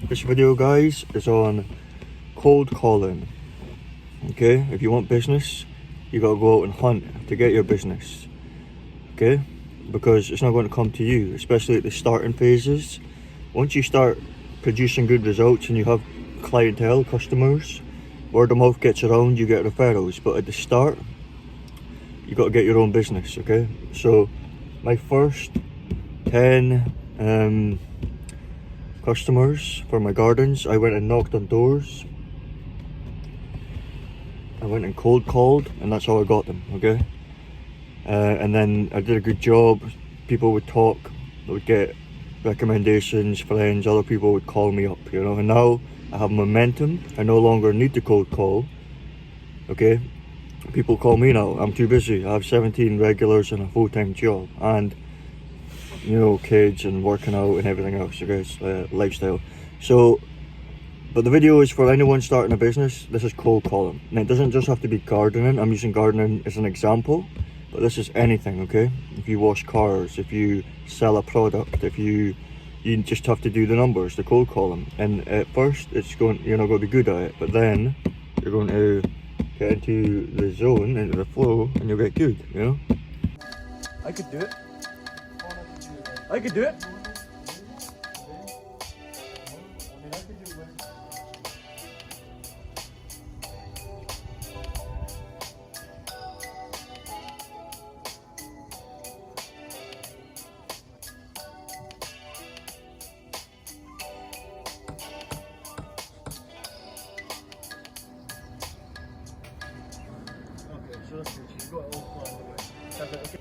This video, guys, is on cold calling. Okay, if you want business, you gotta go out and hunt to get your business. Okay, because it's not going to come to you, especially at the starting phases. Once you start producing good results and you have clientele, customers, word of mouth gets around, you get referrals. But at the start, you got to get your own business. Okay, so my first 10 customers for my gardens, I went and knocked on doors. I went and cold called, and that's how I got them. Okay, and then I did a good job. People would talk, they would get recommendations, friends, other people would call me up, you know. And now I have momentum. I no longer need to cold call. Okay, people call me now. I'm too busy. I have 17 regulars and a full-time job, and you know, kids and working out and everything else. Okay, it's lifestyle. So, but the video is for anyone starting a business. This is cold calling. Now, it doesn't just have to be gardening. I'm using gardening as an example, but this is anything. Okay, if you wash cars, if you sell a product, if you just have to do the numbers, the cold calling. And at first, you're not going to be good at it, but then you're going to get into the zone, into the flow, and you'll get good. You know, I could do it. I could do it. Okay, so that's good. She's got it all planned away. Okay.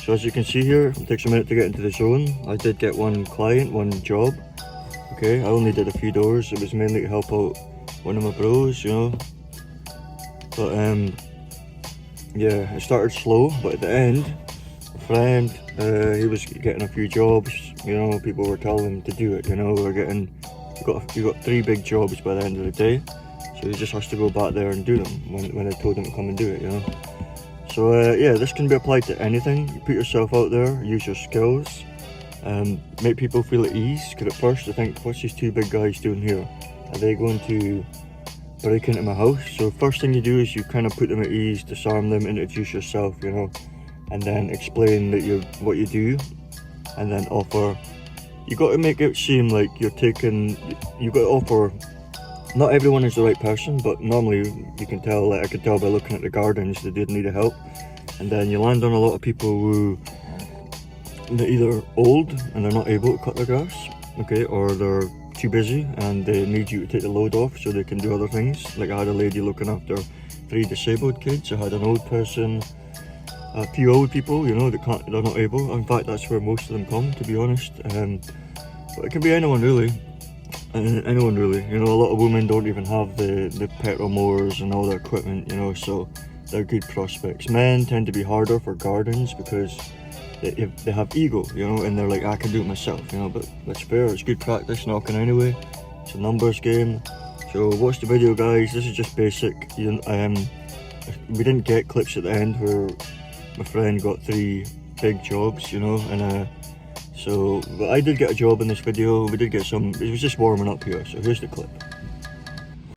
So as you can see here, it takes a minute to get into the zone. I did get one client, one job. Okay, I only did a few doors. It was mainly to help out one of my bros, you know. But yeah, it started slow, but at the end, a friend, he was getting a few jobs. You know, people were telling him to do it. You know, you got 3 big jobs by the end of the day, so he just has to go back there and do them when I told him to come and do it. You know. So yeah, this can be applied to anything. You put yourself out there, use your skills, make people feel at ease. Because at first I think, what's these 2 big guys doing here? Are they going to break into my house? So first thing you do is you kind of put them at ease, disarm them, introduce yourself, you know, and then explain that what you do, and then offer. You got to make it seem like you got to offer. Not everyone is the right person, but normally you can tell, like I could tell by looking at the gardens, they did need a help. And then you land on a lot of people who, they're either old and they're not able to cut their grass, okay, or they're too busy and they need you to take the load off so they can do other things. Like I had a lady looking after 3 disabled kids, I had an old person, a few old people, you know, they're not able. In fact, that's where most of them come, to be honest. But it can be anyone really. Anyone really, you know. A lot of women don't even have the petrol mowers and all their equipment, you know, so they're good prospects. Men tend to be harder for gardens because they have ego, you know, and they're like, I can do it myself, you know. But that's fair, it's good practice knocking anyway. It's a numbers game. So watch the video, guys. This is just basic. We didn't get clips at the end where my friend got 3 big jobs, you know, and but I did get a job in this video. We did get some. It was just warming up here, so here's the clip.